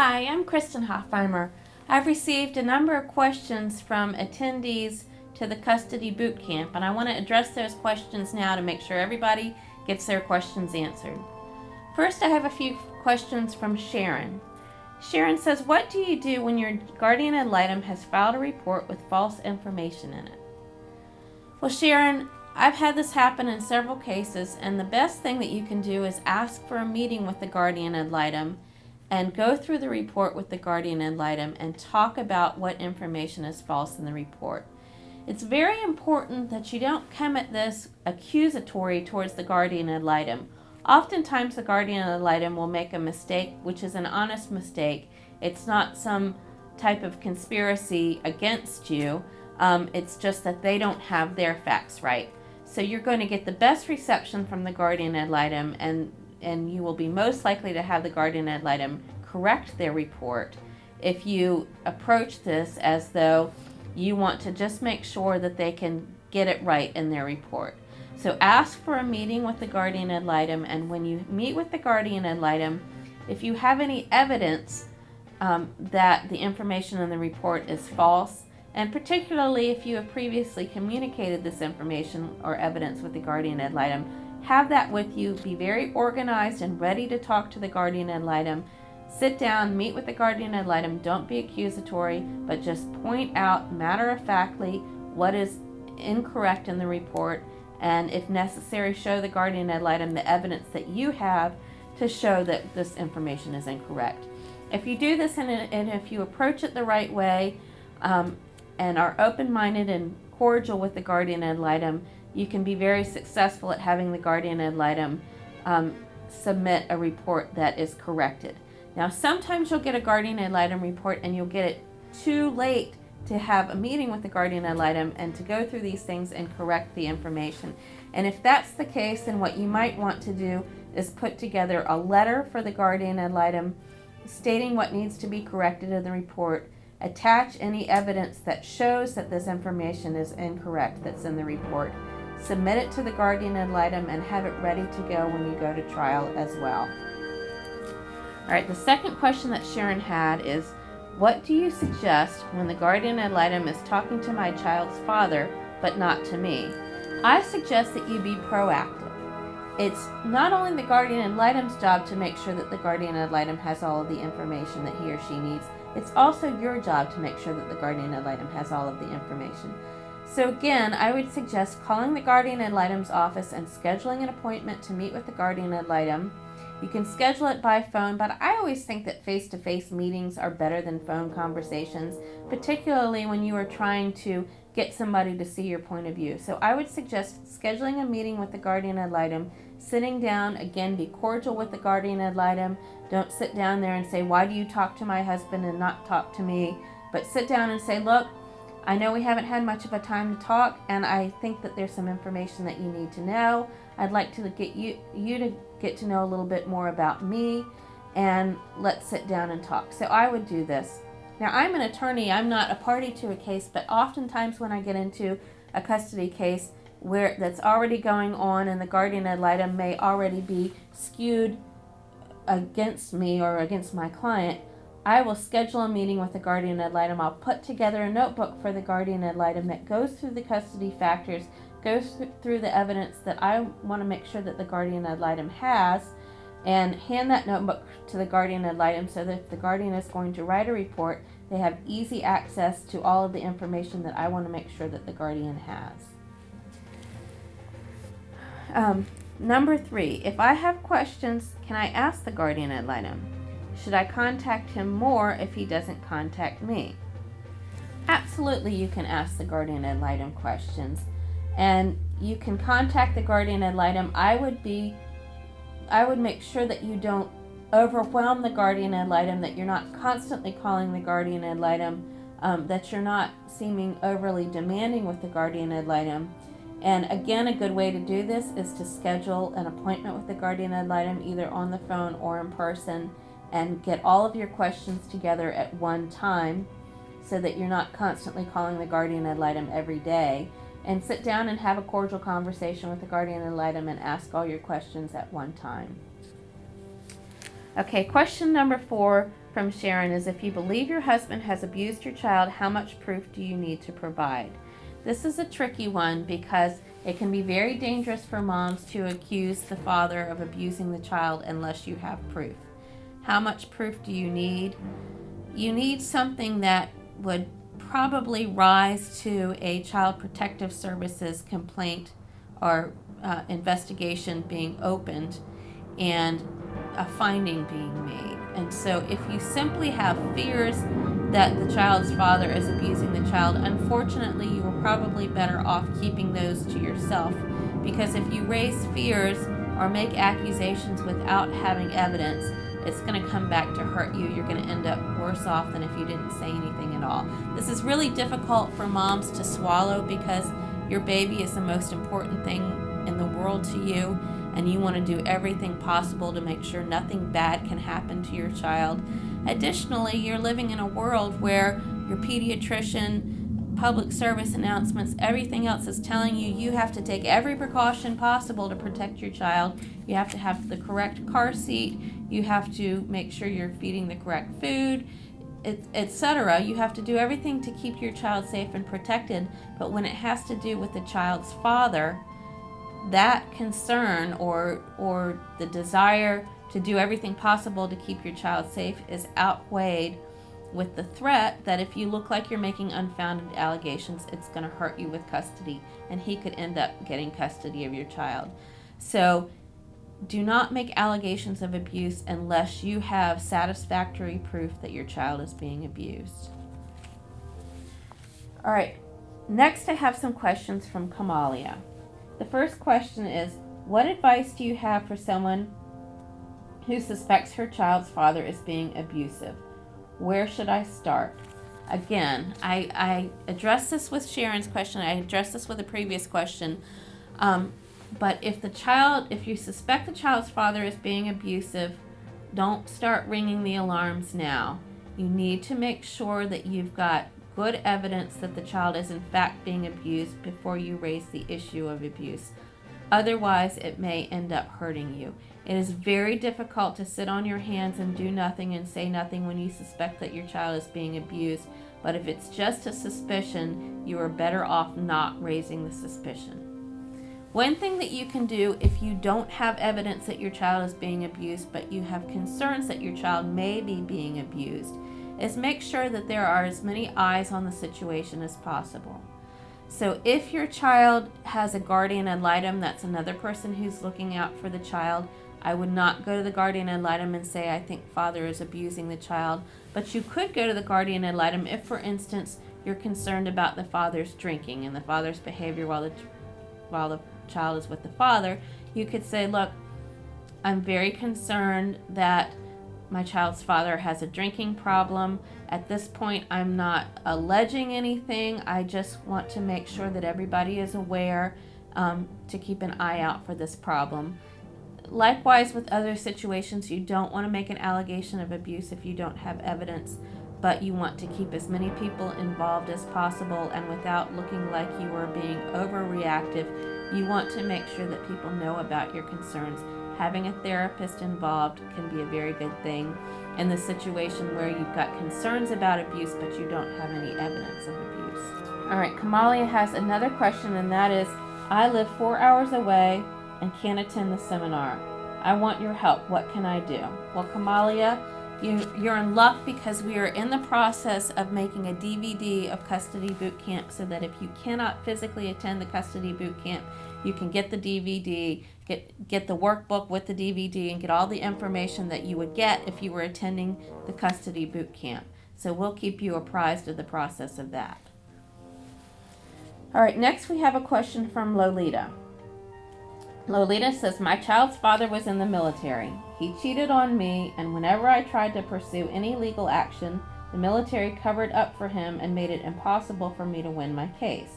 Hi, I'm Kristen Hoffheimer. I've received a number of questions from attendees to the Custody Bootcamp, and I want to address those questions now to make sure everybody gets their questions answered. First, I have a few questions from Sharon. Sharon says, what do you do when your guardian ad litem has filed a report with false information in it? Well, Sharon, I've had this happen in several cases, and the best thing that you can do is ask for a meeting with the guardian ad litem and go through the report with the guardian ad litem and talk about what information is false in the report. It's very important that you don't come at this accusatory towards the guardian ad litem. Oftentimes the guardian ad litem will make a mistake, which is an honest mistake. It's not some type of conspiracy against you. It's just that they don't have their facts right. So you're going to get the best reception from the guardian ad litem, and you will be most likely to have the guardian ad litem correct their report if you approach this as though you want to just make sure that they can get it right in their report. So ask for a meeting with the guardian ad litem, and when you meet with the guardian ad litem, if you have any evidence that the information in the report is false, and particularly if you have previously communicated this information or evidence with the guardian ad litem, have that with you. Be very organized and ready to talk to the guardian ad litem. Sit down, meet with the guardian ad litem. Don't be accusatory, but just point out matter-of-factly what is incorrect in the report, and if necessary, show the guardian ad litem the evidence that you have to show that this information is incorrect. If you do this and if you approach it the right way and are open-minded and cordial with the guardian ad litem, you can be very successful at having the guardian ad litem submit a report that is corrected. Now, sometimes you'll get a guardian ad litem report and you'll get it too late to have a meeting with the guardian ad litem and to go through these things and correct the information. And if that's the case, then what you might want to do is put together a letter for the guardian ad litem stating what needs to be corrected in the report, attach any evidence that shows that this information is incorrect that's in the report, submit it to the guardian ad litem, and have it ready to go when you go to trial as well. All right, the second question that Sharon had is, what do you suggest when the guardian ad litem is talking to my child's father but not to me? I suggest that you be proactive. It's not only the guardian ad litem's job to make sure that the guardian ad litem has all of the information that he or she needs. It's also your job to make sure that the guardian ad litem has all of the information. So again, I would suggest calling the guardian ad litem's office and scheduling an appointment to meet with the guardian ad litem. You can schedule it by phone, but I always think that face-to-face meetings are better than phone conversations, particularly when you are trying to get somebody to see your point of view. So I would suggest scheduling a meeting with the guardian ad litem, sitting down, again, be cordial with the guardian ad litem. Don't sit down there and say, why do you talk to my husband and not talk to me? But sit down and say, look, I know we haven't had much of a time to talk, and I think that there's some information that you need to know. I'd like to get you to get to know a little bit more about me, and let's sit down and talk. So I would do this. Now, I'm an attorney. I'm not a party to a case, but oftentimes when I get into a custody case where that's already going on and the guardian ad litem may already be skewed against me or against my client, I will schedule a meeting with the guardian ad litem. I'll put together a notebook for the guardian ad litem that goes through the custody factors, goes through the evidence that I want to make sure that the guardian ad litem has, and hand that notebook to the guardian ad litem so that if the guardian is going to write a report, they have easy access to all of the information that I want to make sure that the guardian has. Number 3, if I have questions, can I ask the guardian ad litem? Should I contact him more if he doesn't contact me? Absolutely, you can ask the guardian ad litem questions, and you can contact the guardian ad litem. I would make sure that you don't overwhelm the guardian ad litem, that you're not constantly calling the guardian ad litem, that you're not seeming overly demanding with the guardian ad litem. And again, a good way to do this is to schedule an appointment with the guardian ad litem, either on the phone or in person, and get all of your questions together at one time so that you're not constantly calling the guardian ad litem every day. And sit down and have a cordial conversation with the guardian ad litem and ask all your questions at one time. Okay, question number 4 from Sharon is, if you believe your husband has abused your child, how much proof do you need to provide? This is a tricky one because it can be very dangerous for moms to accuse the father of abusing the child unless you have proof. How much proof do you need? You need something that would probably rise to a Child Protective Services complaint or investigation being opened and a finding being made. And so if you simply have fears that the child's father is abusing the child, unfortunately you are probably better off keeping those to yourself, because if you raise fears or make accusations without having evidence, it's going to come back to hurt you. You're going to end up worse off than if you didn't say anything at all. This is really difficult for moms to swallow because your baby is the most important thing in the world to you, and you want to do everything possible to make sure nothing bad can happen to your child. Additionally, you're living in a world where your pediatrician, public service announcements, everything else is telling you you have to take every precaution possible to protect your child. You have to have the correct car seat. You have to make sure you're feeding the correct food, etc. You have to do everything to keep your child safe and protected. But when it has to do with the child's father, that concern or the desire to do everything possible to keep your child safe is outweighed with the threat that if you look like you're making unfounded allegations, it's going to hurt you with custody, and he could end up getting custody of your child. So do not make allegations of abuse unless you have satisfactory proof that your child is being abused. All right, next I have some questions from Kamalia. The first question is, what advice do you have for someone who suspects her child's father is being abusive? Where should I start? Again, I addressed this with Sharon's question. I addressed this with a previous question. But if you suspect the child's father is being abusive, don't start ringing the alarms now. You need to make sure that you've got good evidence that the child is in fact being abused before you raise the issue of abuse. Otherwise, it may end up hurting you. It is very difficult to sit on your hands and do nothing and say nothing when you suspect that your child is being abused. But if it's just a suspicion, you are better off not raising the suspicion. One thing that you can do if you don't have evidence that your child is being abused, but you have concerns that your child may be being abused, is make sure that there are as many eyes on the situation as possible. So if your child has a guardian ad litem, that's another person who's looking out for the child, I would not go to the guardian ad litem and say, I think father is abusing the child. But you could go to the guardian ad litem if, for instance, you're concerned about the father's drinking and the father's behavior while the child is with the father. You could say, look, I'm very concerned that my child's father has a drinking problem. At this point, I'm not alleging anything. I just want to make sure that everybody is aware to keep an eye out for this problem. Likewise, with other situations, you don't want to make an allegation of abuse if you don't have evidence, but you want to keep as many people involved as possible, and without looking like you are being overreactive, you want to make sure that people know about your concerns. Having a therapist involved can be a very good thing in the situation where you've got concerns about abuse, but you don't have any evidence of abuse. All right, Kamalia has another question, and that is, I live 4 hours away and can't attend the seminar. I want your help. What can I do? Well, Kamalia, you're in luck because we are in the process of making a DVD of Custody Bootcamp so that if you cannot physically attend the Custody Bootcamp, you can get the DVD, get the workbook with the DVD, and get all the information that you would get if you were attending the Custody Bootcamp. So we'll keep you apprised of the process of that. All right, next we have a question from Lolita. Lolita says, my child's father was in the military. He cheated on me, and whenever I tried to pursue any legal action, the military covered up for him and made it impossible for me to win my case.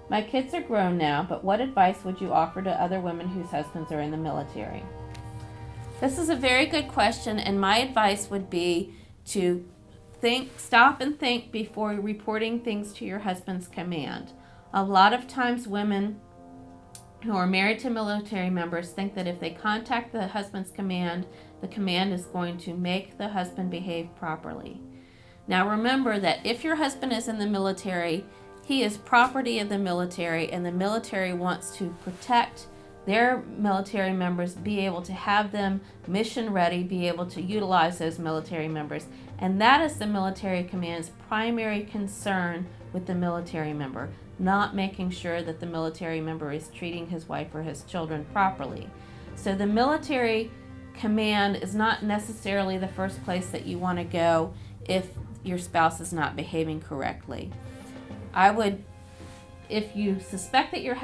My kids are grown now, but what advice would you offer to other women whose husbands are in the military? This is a very good question, and my advice would be to stop and think before reporting things to your husband's command. A lot of times women who are married to military members think that if they contact the husband's command, the command is going to make the husband behave properly. Now remember that if your husband is in the military, he is property of the military, and the military wants to protect their military members, be able to have them mission ready, be able to utilize those military members. And that is the military command's primary concern with the military member, not making sure that the military member is treating his wife or his children properly. So the military command is not necessarily the first place that you want to go if your spouse is not behaving correctly. If you suspect that your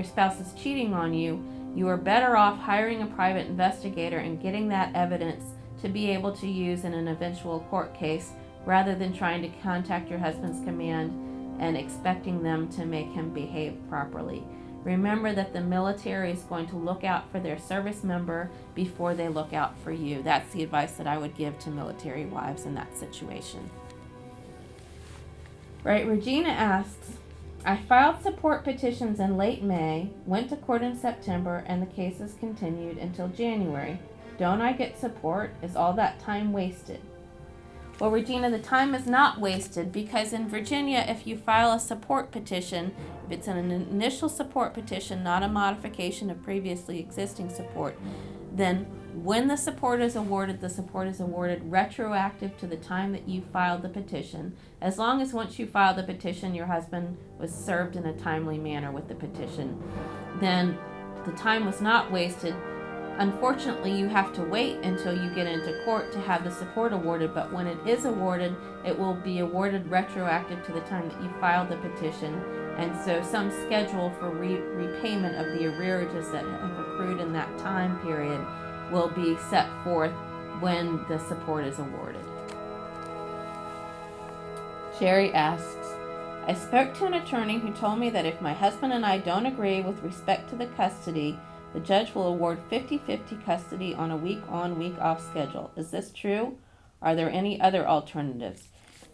spouse is cheating on you, you are better off hiring a private investigator and getting that evidence to be able to use in an eventual court case, rather than trying to contact your husband's command and expecting them to make him behave properly. Remember that the military is going to look out for their service member before they look out for you. That's the advice that I would give to military wives in that situation. Right, Regina asks, I filed support petitions in late May, went to court in September, and the cases continued until January. Don't I get support? Is all that time wasted? Well, Regina, the time is not wasted, because in Virginia, if you file a support petition, if it's an initial support petition, not a modification of previously existing support, then when the support is awarded retroactive to the time that you filed the petition, as long as once you filed the petition, your husband was served in a timely manner with the petition, then the time was not wasted. Unfortunately, you have to wait until you get into court to have the support awarded, but when it is awarded, it will be awarded retroactive to the time that you filed the petition, and so some schedule for repayment of the arrearages that have accrued in that time period will be set forth when the support is awarded. Sherry asks, I spoke to an attorney who told me that if my husband and I don't agree with respect to the custody, the judge will award 50-50 custody on a week-on, week-off schedule. Is this true? Are there any other alternatives?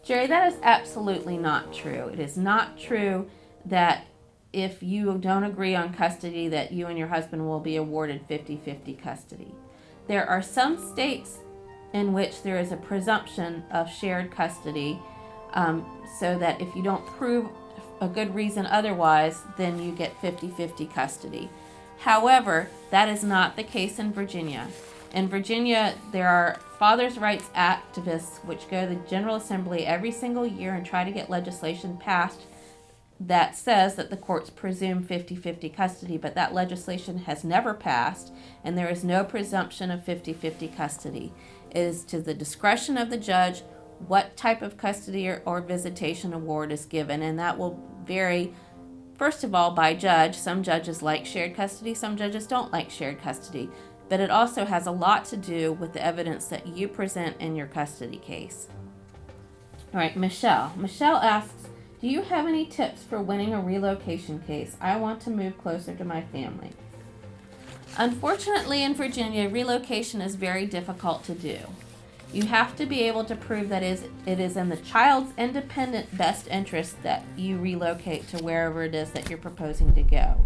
Jerry, that is absolutely not true. It is not true that if you don't agree on custody, that you and your husband will be awarded 50-50 custody. There are some states in which there is a presumption of shared custody, so that if you don't prove a good reason otherwise, then you get 50-50 custody. However, that is not the case in Virginia. In Virginia, there are fathers' rights activists which go to the General Assembly every single year and try to get legislation passed that says that the courts presume 50-50 custody, but that legislation has never passed, and there is no presumption of 50-50 custody. It is to the discretion of the judge what type of custody or visitation award is given, and that will vary, first of all, by judge. Some judges like shared custody, some judges don't like shared custody, but it also has a lot to do with the evidence that you present in your custody case. All right, Michelle. Michelle asks, do you have any tips for winning a relocation case? I want to move closer to my family. Unfortunately, in Virginia, relocation is very difficult to do. You have to be able to prove that it is in the child's independent best interest that you relocate to wherever it is that you're proposing to go.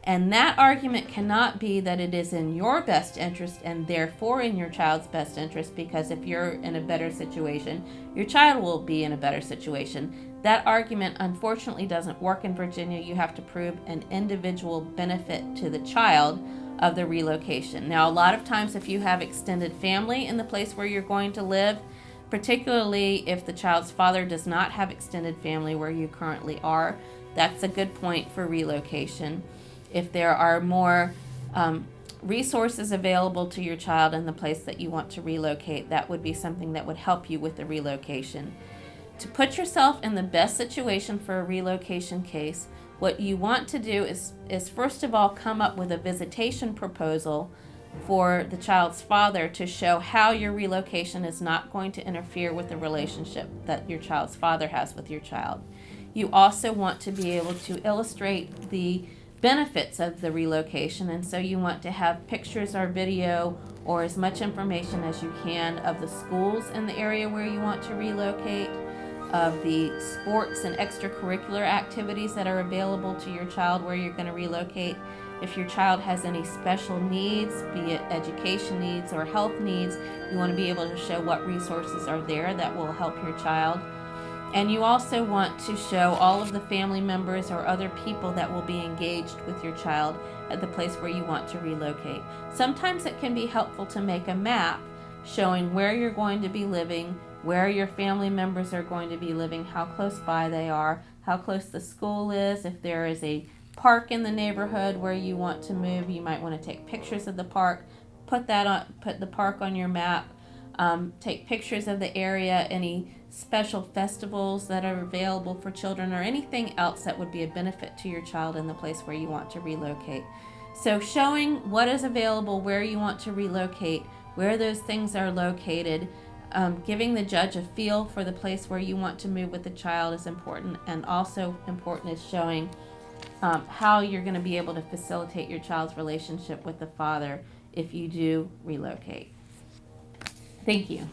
And that argument cannot be that it is in your best interest and therefore in your child's best interest, because if you're in a better situation, your child will be in a better situation. That argument unfortunately doesn't work in Virginia. You have to prove an individual benefit to the child of the relocation. Now, a lot of times if you have extended family in the place where you're going to live, particularly if the child's father does not have extended family where you currently are, that's a good point for relocation. If there are more resources available to your child in the place that you want to relocate, that would be something that would help you with the relocation. To put yourself in the best situation for a relocation case, what you want to do is first of all come up with a visitation proposal for the child's father to show how your relocation is not going to interfere with the relationship that your child's father has with your child. You also want to be able to illustrate the benefits of the relocation, and so you want to have pictures or video or as much information as you can of the schools in the area where you want to relocate, of the sports and extracurricular activities that are available to your child where you're going to relocate. If your child has any special needs, be it education needs or health needs, you want to be able to show what resources are there that will help your child. And you also want to show all of the family members or other people that will be engaged with your child at the place where you want to relocate. Sometimes it can be helpful to make a map showing where you're going to be living, where your family members are going to be living, how close by they are, how close the school is. If there is a park in the neighborhood where you want to move, you might want to take pictures of the park, put the park on your map, take pictures of the area, any special festivals that are available for children, or anything else that would be a benefit to your child in the place where you want to relocate. So showing what is available where you want to relocate, where those things are located, giving the judge a feel for the place where you want to move with the child is important, and also important is showing how you're going to be able to facilitate your child's relationship with the father if you do relocate. Thank you.